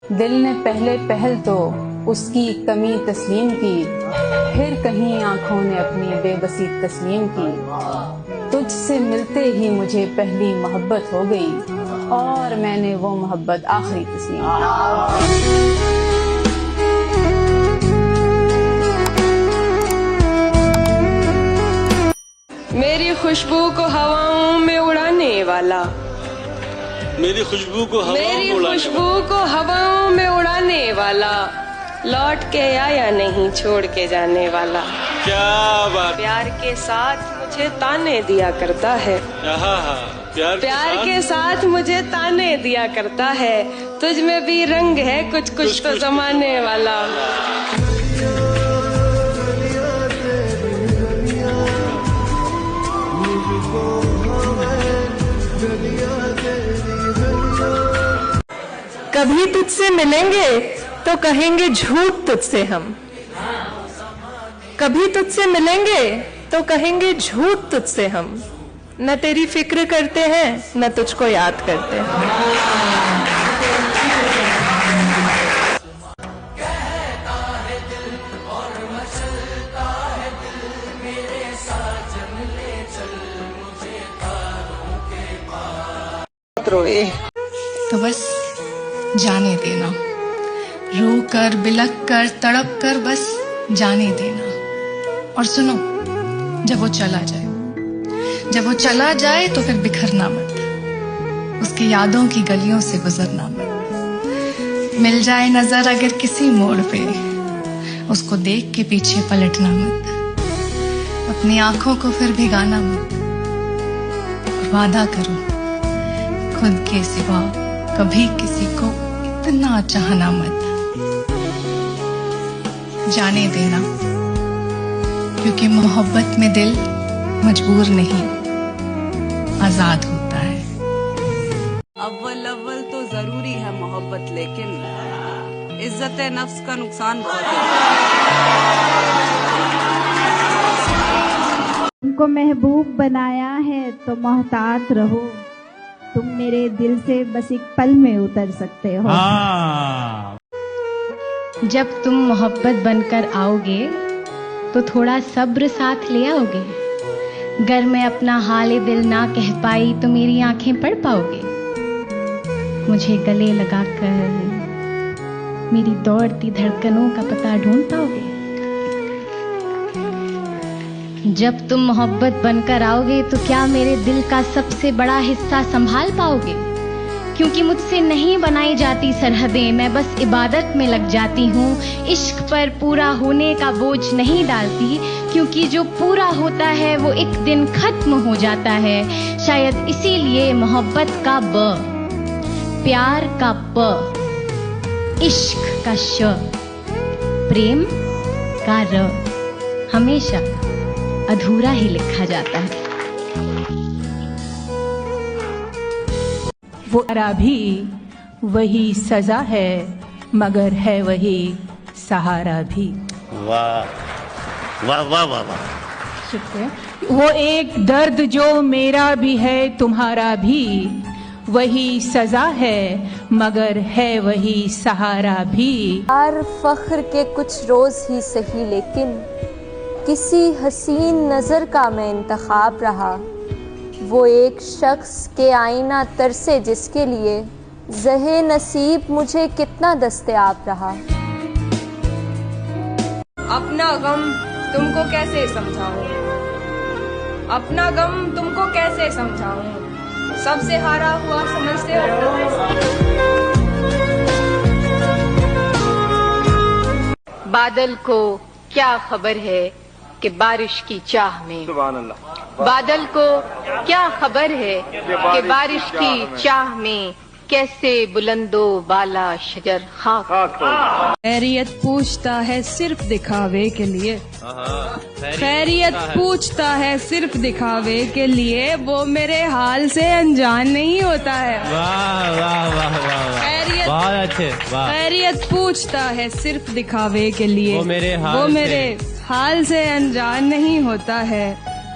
दिल ने पहले पहल तो उसकी कमी तस्लीम की, फिर कहीं आंखों ने अपनी बेबसी तस्लीम की। तुझसे मिलते ही मुझे पहली मोहब्बत हो गई और मैंने वो मोहब्बत आखिरी तस्लीम की। मेरी खुशबू को हवाओं में उड़ाने वाला, मेरी खुशबू को हवाओं में उड़ाने वाला, लौट के आया नहीं छोड़ के जाने वाला। क्या बात। प्यार के साथ मुझे ताने दिया करता है, प्यार के साथ मुझे ताने दिया करता है। तुझ में भी रंग है कुछ कुछ तो जमाने वाला। कभी तुझसे मिलेंगे तो कहेंगे झूठ तुझसे हम, कभी तुझसे मिलेंगे तो कहेंगे झूठ तुझसे हम। न तेरी फिक्र करते हैं न तुझको याद करते हैं। तो बस जाने देना, रो कर बिलक कर तड़प कर बस जाने देना। और सुनो, जब वो चला जाए तो फिर बिखरना मत, उसकी यादों की गलियों से गुजरना मत। मिल जाए नजर अगर किसी मोड़ पे, उसको देख के पीछे पलटना मत। अपनी आंखों को फिर भिगाना मत। और वादा करो खुद के सिवा कभी किसी को इतना चाहना मत। जाने देना, क्योंकि मोहब्बत में दिल मजबूर नहीं, आजाद होता है। अव्वल तो जरूरी है मोहब्बत, लेकिन इज्जत नफ्स का नुकसान बहुत है। तुमको महबूब बनाया है तो मोहतात रहो, तुम मेरे दिल से बस एक पल में उतर सकते हो। जब तुम मोहब्बत बनकर आओगे तो थोड़ा सब्र साथ ले आओगे। गर मैं अपना हाल दिल ना कह पाई तो मेरी आंखें पढ़ पाओगे। मुझे गले लगाकर मेरी दौड़ती धड़कनों का पता ढूंढ पाओगे। जब तुम मोहब्बत बनकर आओगे तो क्या मेरे दिल का सबसे बड़ा हिस्सा संभाल पाओगे? क्योंकि मुझसे नहीं बनाई जाती सरहदें, मैं बस इबादत में लग जाती हूँ। इश्क पर पूरा होने का बोझ नहीं डालती, क्योंकि जो पूरा होता है वो एक दिन खत्म हो जाता है। शायद इसीलिए मोहब्बत का ब, प्यार का प, इश्क का श, प्रेम का र हमेशा अधूरा ही लिखा जाता है। वो अरा भी वही सजा है, मगर है वही सहारा भी। वाह वाह वाह वाह वाह। शुक्रिया। वो एक दर्द जो मेरा भी है तुम्हारा भी, वही सजा है मगर है वही सहारा भी। हर फख्र के कुछ रोज ही सही, लेकिन किसी हसीन नज़र का मैं इंतखाब रहा। वो एक शख्स के आईना तरसे जिसके लिए ज़हे नसीब मुझे कितना दस्तयाब रहा। अपना गम तुमको कैसे समझाऊं, अपना गम तुमको कैसे समझाऊं, सबसे हारा हुआ समझते हो। बादल को क्या खबर है कि बारिश की चाह में, बादल को क्या खबर है कि बारिश की चाह में कैसे बुलंदो बाला शजर खाक। खैरियत पूछता है सिर्फ दिखावे के लिए, खैरियत पूछता है सिर्फ दिखावे के लिए, वो मेरे हाल से अनजान नहीं होता है। वाह वाह वाह वाह, बहुत अच्छे। खैरियत पूछता है सिर्फ दिखावे के लिए, वो मेरे हाल से अनजान नहीं होता है।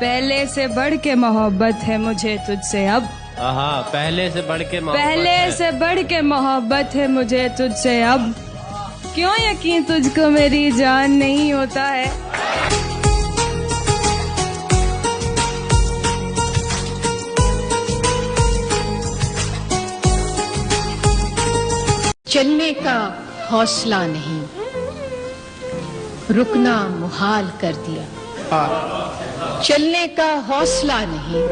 पहले से बढ़ के मोहब्बत है मुझे तुझसे अब। हाँ, पहले से बढ़ के मोहब्बत पहले है। से बढ़ के मोहब्बत है मुझे तुझसे अब, क्यों यकीन तुझको मेरी जान नहीं होता है। चलने का हौसला नहीं, रुकना मुहाल कर दिया। चलने का हौसला नहीं,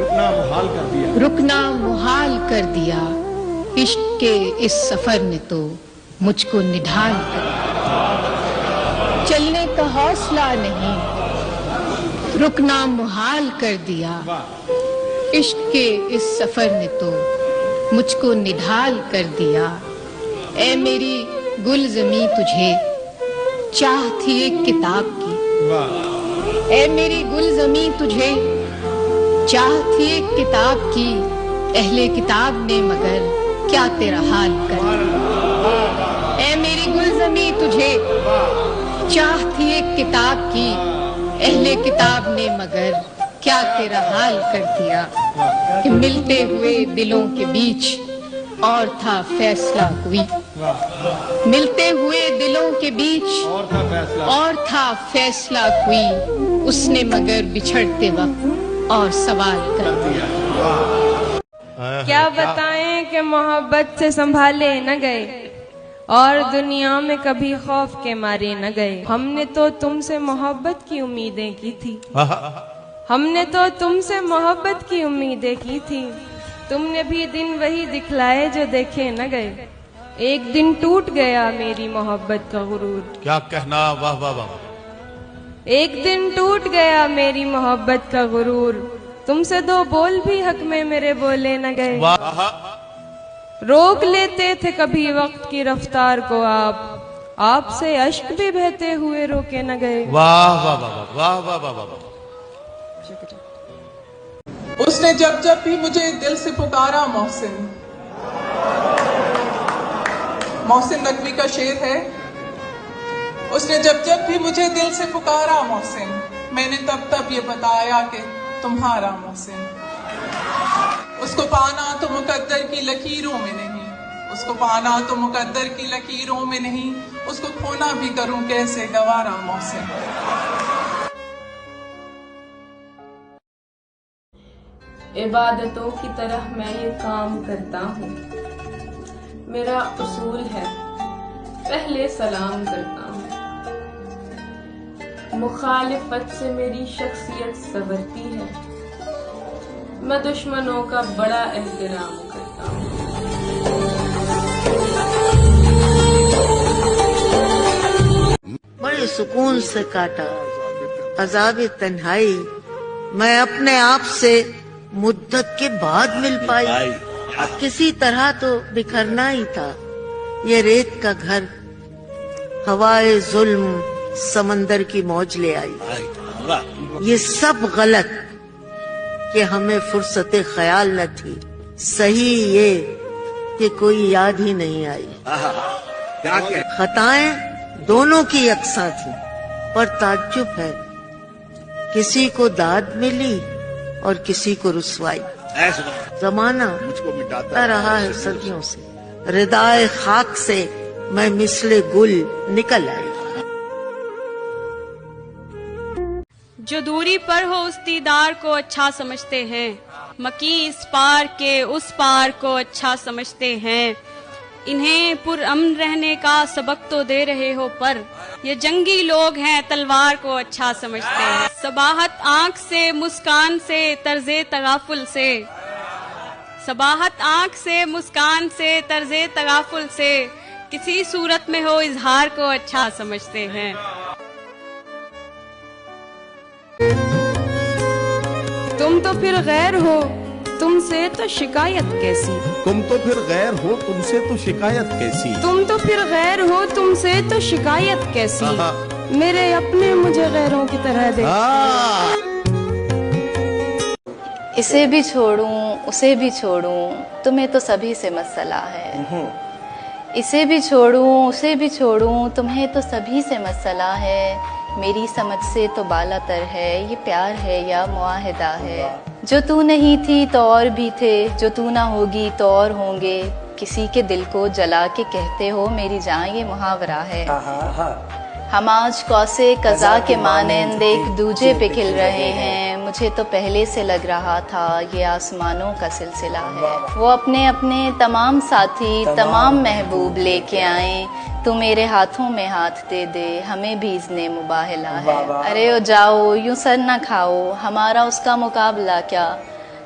रुकना मुहाल कर दिया। इश्क के इस सफर ने तो मुझको निढाल कर दिया। चलने का हौसला नहीं, रुकना मुहाल कर दिया। इश्क के इस सफर ने तो मुझको निढाल कर दिया। ऐ मेरी गुलज़मी तुझे चाह थी एक किताब की, ऐ मेरी गुलज़मी तुझे चाह थी एक किताब की। अहले किताब ने मगर क्या तेरा हाल कर दिया। ऐ मेरी गुलज़मी तुझे चाह थी एक किताब की, अहले किताब ने मगर क्या तेरा हाल कर दिया। कि मिलते हुए दिलों के बीच और था फैसला कोई, मिलते हुए दिलों के बीच और था फैसला कोई। उसने मगर बिछड़ते वक्त और सवाल कर दिया। क्या बताएं कि मोहब्बत से संभाले न गए और दुनिया में कभी खौफ के मारे न गए। हमने तो तुमसे मोहब्बत की उम्मीदें की थी, हमने तो तुमसे मोहब्बत की उम्मीदें की थी। तुमने भी दिन वही दिखलाए जो देखे न गए। एक दिन टूट गया मेरी मोहब्बत का गुरूर। क्या कहना, वाह वाह वाह। एक दिन टूट गया मेरी मोहब्बत का गुरूर। तुमसे दो बोल भी हक में मेरे बोले न गए। रोक लेते थे कभी वक्त की रफ्तार को आप, आपसे अश्क भी बहते हुए रोके न गए। वाह वाह वाह वाह वाह वाह वाह वाह। उसने जब जब भी मुझे दिल से पुकारा मोहसिन, मोहसिन नकवी का शेर है। उसने जब जब भी मुझे दिल से पुकारा मोहसिन, मैंने तब तब ये बताया कि तुम्हारा मोहसिन। उसको पाना तो मुकद्दर की लकीरों में नहीं, उसको पाना तो मुकद्दर की लकीरों में नहीं, उसको खोना भी करूं कैसे गवारा मोहसिन। इबादतों की तरह मैं ये काम करता हूँ, मेरा उसूल है पहले सलाम करता हूँ। मुखालिफत से मेरी शख्सियत संवरती है, मैं दुश्मनों का बड़ा एहतराम करता हूँ। बड़े सुकून से काटा अज़ाब तन्हाई, मैं अपने आप से मुद्दत के बाद मिल पाई। किसी तरह तो बिखरना ही था ये रेत का घर, हवाए जुल्म समंदर की मौज ले आई। ये सब गलत कि हमें फुर्सते ख्याल न थी, सही ये कि कोई याद ही नहीं आई। खताएं दोनों की यकसा थी, पर ताज्जुब है किसी को दाद मिली और किसी को रुसवाई। जमाना मुझको मिटाता रहा है सदियों से, रिदाए खाक से मैं मिसले गुल निकल आई। जो दूरी पर हो उस दीदार को अच्छा समझते हैं, मकी इस पार के उस पार को अच्छा समझते हैं। इन्हें पुरअमन रहने का सबक तो दे रहे हो, पर ये जंगी लोग हैं तलवार को अच्छा समझते हैं। सबाहत आंख से मुस्कान से तर्जे तगाफुल से, सबाहत आंख से मुस्कान से तर्जे तगाफुल से, किसी सूरत में हो इजहार को अच्छा समझते हैं। तुम तो फिर गैर हो, तुमसे तो शिकायत कैसी। तुम तो फिर गैर हो, तुमसे तो शिकायत कैसी। तुम तो फिर गैर हो, तुमसे तो शिकायत कैसी। मेरे अपने मुझे गैरों की तरह देख। इसे भी छोड़ूं उसे भी छोड़ूं, तुम्हें तो सभी से मसला है। इसे भी छोड़ूं उसे भी छोड़ूं, तुम्हें तो सभी से मसला है। मेरी समझ से तो बालातर है, ये प्यार है या मुआहिदा है। जो तू नहीं थी तो और भी थे, जो तू ना होगी तो और होंगे। किसी के दिल को जला के कहते हो मेरी जान, ये मुहावरा है। हम आज कौसे कज़ा के मानंद एक दूजे पे खिल रहे हैं। मुझे तो पहले से लग रहा था ये आसमानों का सिलसिला है। वो अपने अपने तमाम साथी तमाम महबूब लेके आए, तू मेरे हाथों में हाथ दे दे, हमें भी इज़्ने मुबाहिला है। अरे ओ जाओ यूं सर ना खाओ, हमारा उसका मुकाबला क्या।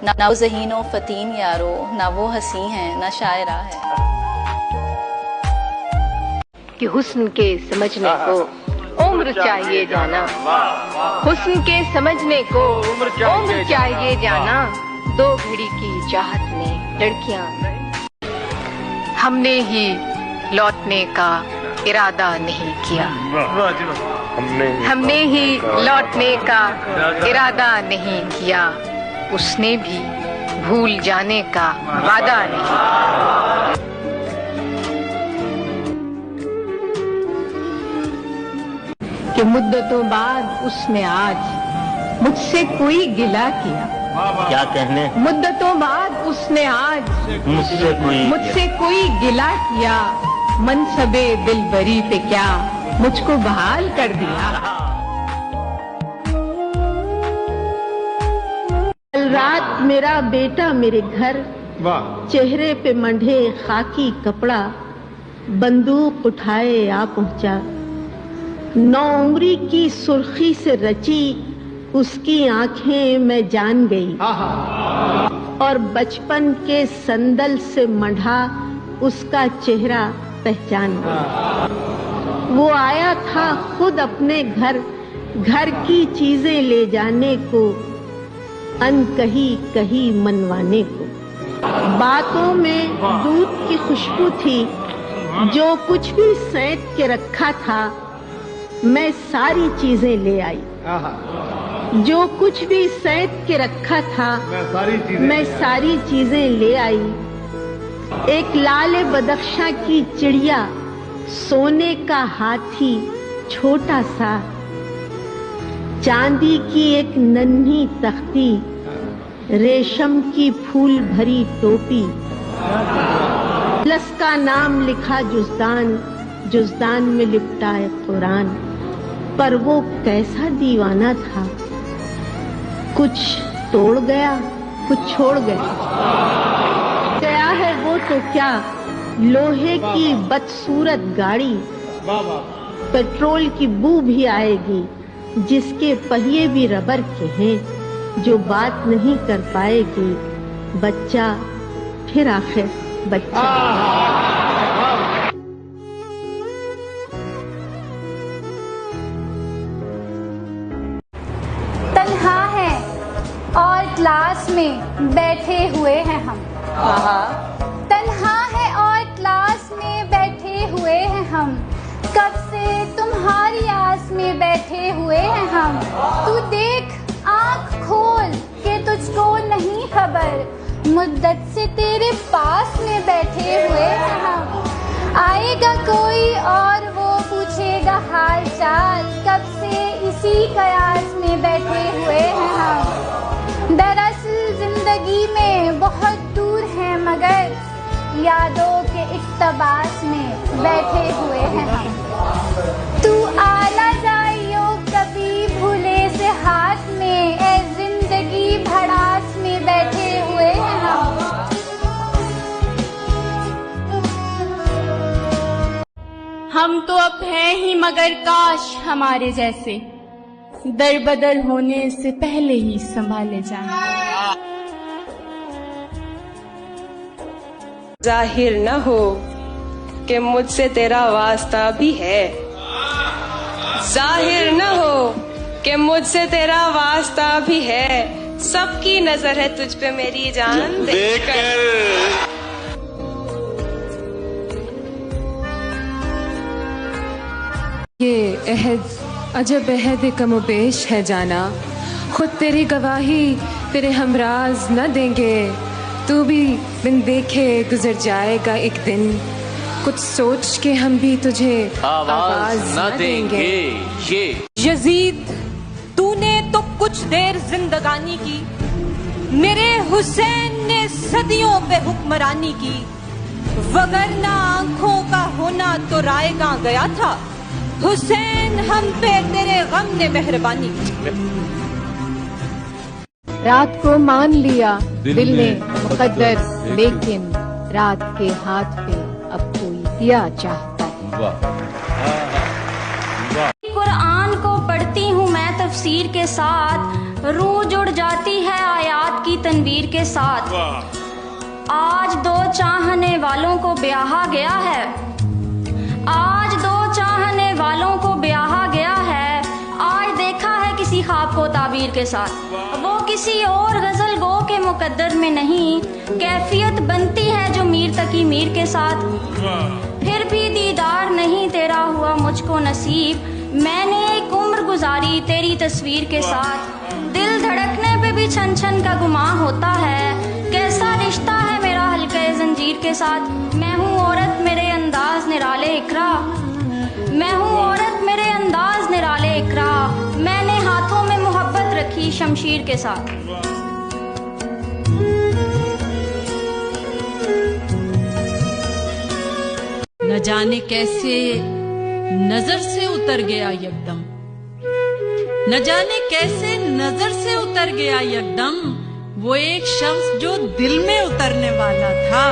ना वो ज़हीनो फतीन यारो, ना वो हसी है ना शायरा है। कि हुस्न के समझने को उम्र चाहिए जाना, हुस्न के समझने को उम्र चाहिए जाना। दो घड़ी की चाहत में लड़कियां, हमने ही लौटने का इरादा नहीं किया, हमने ही लौटने का इरादा नहीं किया। उसने भी भूल जाने का वादा नहीं किया। कि मुद्दतों बाद उसने आज मुझसे कोई गिला किया। क्या कहने, मुद्दतों बाद उसने आज मुझसे कोई गिला किया। मनसबे दिलबरी पे क्या मुझको बहाल कर दिया। कल रात मेरा बेटा मेरे घर, चेहरे पे मंढे खाकी कपड़ा, बंदूक उठाए आ पहुंचा। 9 उंगली की सुर्खी से रची उसकी आंखें मैं जान गई, और बचपन के संदल से मंढा उसका चेहरा पहचान गई। वो आया था खुद अपने घर, घर की चीजें ले जाने को, अनकही कही मनवाने को। बातों में दूध की खुशबू थी, जो कुछ भी सैंत के रखा था मैं सारी चीजें ले आई। जो कुछ भी सैंत के रखा था मैं सारी चीजें ले आई। एक लाल बदख्शा की चिड़िया, सोने का हाथी छोटा सा, चांदी की एक नन्ही तख्ती, रेशम की फूल भरी टोपी, लस का नाम लिखा जुज़दान, जुज़दान में लिपटा है कुरान। पर वो कैसा दीवाना था, कुछ तोड़ गया कुछ छोड़ गया है वो तो क्या, लोहे की बदसूरत गाड़ी, पेट्रोल की बू भी आएगी, जिसके पहिए भी रबर के हैं, जो बात नहीं कर पाएगी। बच्चा फिर आखिर बच्चा। तन्हा है और क्लास में बैठे हुए हैं हम। तन्हा है और क्लास में बैठे हुए हैं हम, कब से तुम्हारी आस में बैठे हुए हैं हम। तू देख आँख खोल के तुझको नहीं खबर, मुद्दत से तेरे पास में बैठे हुए हैं हम। आएगा कोई और वो पूछेगा हाल चाल, कब से इसी कयास में बैठे हुए हैं हम। दरअसल जिंदगी में बहुत दूर है मगर यादों के इक़्तिबास में बैठे हुए हैं हम। तू आला जाइयो कभी भूले से हाथ में, ए जिंदगी भड़ास में बैठे हुए हैं हम। हम तो अब हैं ही मगर काश हमारे जैसे दर बदर होने से पहले ही संभाले जाएं। जाहिर न हो कि मुझसे तेरा वास्ता भी है, जाहिर न हो कि मुझसे तेरा वास्ता भी है। सबकी नजर है तुझ पे मेरी जान देखकर। ये अहद अजब अहद कमोबेश है जाना, खुद तेरी गवाही तेरे हमराज न देंगे। तू भी बिन देखे गुजर जाएगा एक दिन, कुछ सोच के हम भी तुझे आवाज न देंगे। यजीद तूने तो कुछ देर जिंदगानी की, मेरे हुसैन ने सदियों पे हुक्मरानी की, वगरना आंखों का होना तो रायगा गया था। हुसैन हम पे तेरे गम ने मेहरबानी की। रात को मान लिया दिल ने मुकद्दर, लेकिन रात के हाथ पे अब कोई दिया चाहता है। कुरान को पढ़ती हूँ मैं तफसीर के साथ, रूह जुड़ जाती है आयात की तनवीर के साथ। आज दो चाहने वालों को ब्याहा गया है, आज दो चाहने वालों को ब्याहा गया है। आज देखा है किसी ख्वाब को ताबीर के साथ, वो किसी और गजल गो के मुकद्दर में नहीं, कैफियत बनती है जो मीर तकी मीर के साथ। फिर भी दीदार नहीं तेरा हुआ मुझको नसीब, मैंने एक उम्र गुजारी तेरी तस्वीर के साथ। दिल धड़कने पे भी छन छन का गुमां होता है, कैसा रिश्ता है मेरा हल्के जंजीर के साथ। मैं हूँ औरत मेरे अंदाज निराले इकरा, मैं हूँ औरत मेरे अंदाज निराले इकरा, मैंने हाथों में मोहब्बत रखी शमशीर के साथ। न जाने कैसे नजर से उतर गया यकदम, न जाने कैसे नजर से उतर गया यकदम, वो एक शख्स जो दिल में उतरने वाला था।